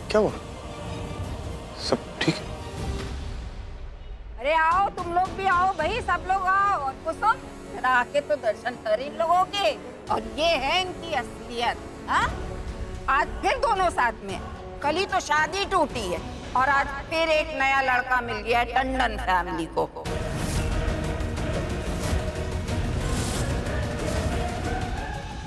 क्या हुआ? सब ठीक है? अरे आओ, तुम लोग भी आओ भाई, सब लोग आओ। और कुसुम, जरा आके तो दर्शन कर इन लोगों के। और ये है इनकी असलियत। हाँ, आज फिर दोनों साथ में। कल ही तो शादी टूटी है और आज फिर एक नया लड़का मिल गया है टंडन फैमिली को।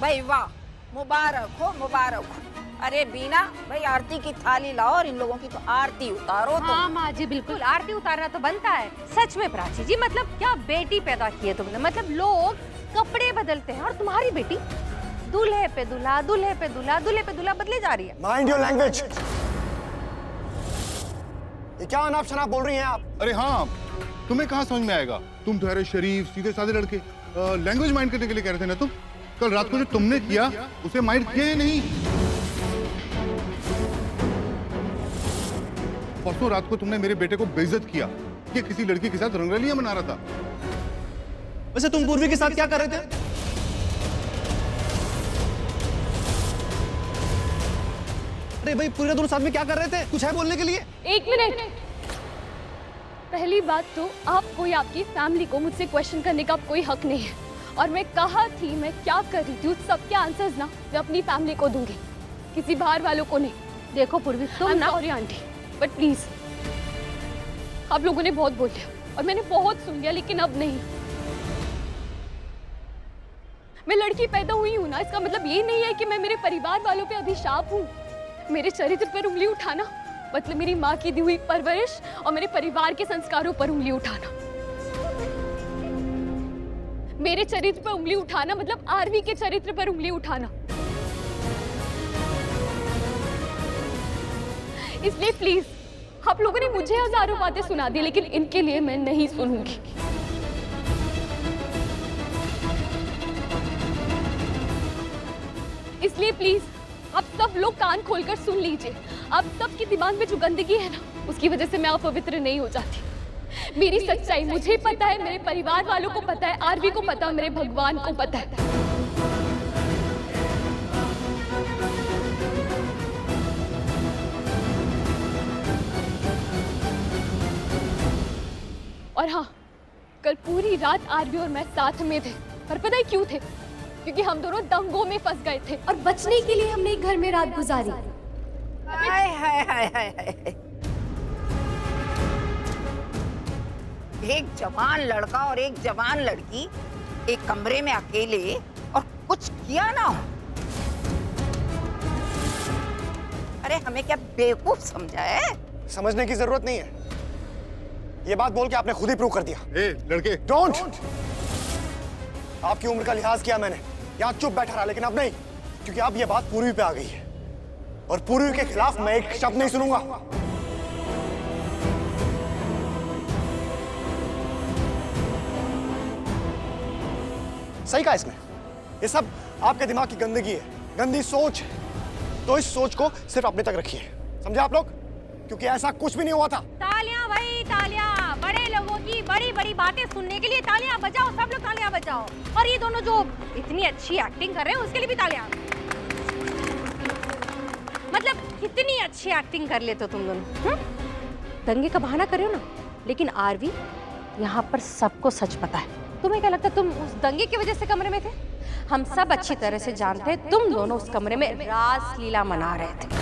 भाई वाह, मुबारक हो, मुबारक हो। अरे बीना भाई, आरती की थाली लाओ और इन लोगों की तो आरती उतारो। तो हाँ माँ जी, बिल्कुल आरती उतारना तो बनता है। सच में प्राची जी, मतलब क्या बेटी पैदा की है तुमने। मतलब लोग कपड़े बदलते हैं और तुम्हारी बेटी दूल्हे पे दूल्हा, दूल्हे पे दूल्हा, दूल्हे पे दूल्हा बदले जा रही है। Mind your language. ये क्या अनाप शनाप बोल रही हैं आप? अरे हाँ, तुम्हें कहाँ समझ में आएगा? तुम ठहरे शरीफ सीधे साधे लड़के, लैंग्वेज माइंड करने के लिए कह रहे थे ना तुम। कल रात को जो तुमने किया उसे माइंड किया ही नहीं। परसों रात को तुमने मेरे बेटे को बेइज्जत किया कि किसी लड़की के साथ रंगरलियां मना रहा था। वैसे तुम पूर्वी के साथ क्या कर रहे थे? अरे भाई, पूरे दोनों साथ में क्या कर रहे थे? कुछ है बोलने के लिए? एक मिनट। पहली बात तो आपको या आपकी फैमिली को मुझसे क्वेश्चन करने का कोई हक नहीं है। और मैं कहा थी मैं क्या कर रही थी, उस सबके आंसर्स ना मैं अपनी फैमिली को दूंगी, किसी बाहर वालों को नहीं। देखो पूर्वी, तुम ना सॉरी आंटी, बट प्लीज, आप लोगों ने बहुत बोल लिया और मैंने बहुत सुन लिया, लेकिन अब नहीं। मैं लड़की पैदा हुई हूँ ना, इसका मतलब ये नहीं है कि मैं मेरे परिवार वालों पे अभिशाप हूँ। मेरे चरित्र पर उंगली उठाना मतलब मेरी माँ की दी हुई परवरिश और मेरे परिवार के संस्कारों पर उंगली उठाना। मेरे चरित्र पर उंगली उठाना मतलब आरवी के चरित्र पर उंगली उठाना। इसलिए प्लीज, आप लोगों ने मुझे हजारों बातें सुना दी, लेकिन इनके लिए मैं नहीं सुनूंगी। इसलिए प्लीज आप सब लोग कान खोलकर सुन लीजिए। आप सबके दिमाग में जो गंदगी है ना, उसकी वजह से मैं अपवित्र नहीं हो जाती। मेरी सच्चाई मुझे पता है, मेरे परिवार वालों को पता है, आरवी को पता है, मेरे भगवान को पता है। और हाँ, कल पूरी रात आरवी और मैं साथ में थे। और पता है क्यों थे? क्योंकि हम दोनों दंगों में फंस गए थे और बचने के लिए हमने एक घर में रात गुजारी। हाय हाय हाय हाय हाय। एक जवान लड़का और एक जवान लड़की एक कमरे में अकेले और कुछ किया ना हो। अरे हमें क्या बेवकूफ समझा है? समझने की जरूरत नहीं है। ये बात बोल के आपने खुद ही प्रूव कर दिया। ए लड़के, डोंट। आपकी उम्र का लिहाज किया मैंने, यहाँ चुप बैठा रहा, लेकिन अब नहीं, क्योंकि अब ये बात पूर्वी पे आ गई है और पूर्वी के खिलाफ मैं एक शब्द नहीं सुनूंगा। सही कहा इसमें। ये सब आपके दिमाग की गंदगी है, गंदी सोच है। तो इस सोच को सिर्फ अपने तक रखिए, समझे आप लोग? क्योंकि ऐसा कुछ भी नहीं हुआ था। तालियां भाई तालियां, बड़े लोगों की बड़ी बड़ी बातें सुनने के लिए तालियां बजाओ, सब लोग तालियां बजाओ। और ये दोनों जो इतनी अच्छी एक्टिंग कर रहे हैं उसके लिए भी तालियां। मतलब कितनी अच्छी एक्टिंग कर लेते हो तुम दोनों। दंगे का बहाना कर रहे हो ना, लेकिन आरवी यहाँ पर सबको सच पता है। तुम्हें क्या लगता है तुम उस दंगे की वजह से कमरे में थे? हम सब अच्छी तरह से जानते हैं तुम दोनों उस कमरे में रास लीला मना रहे थे।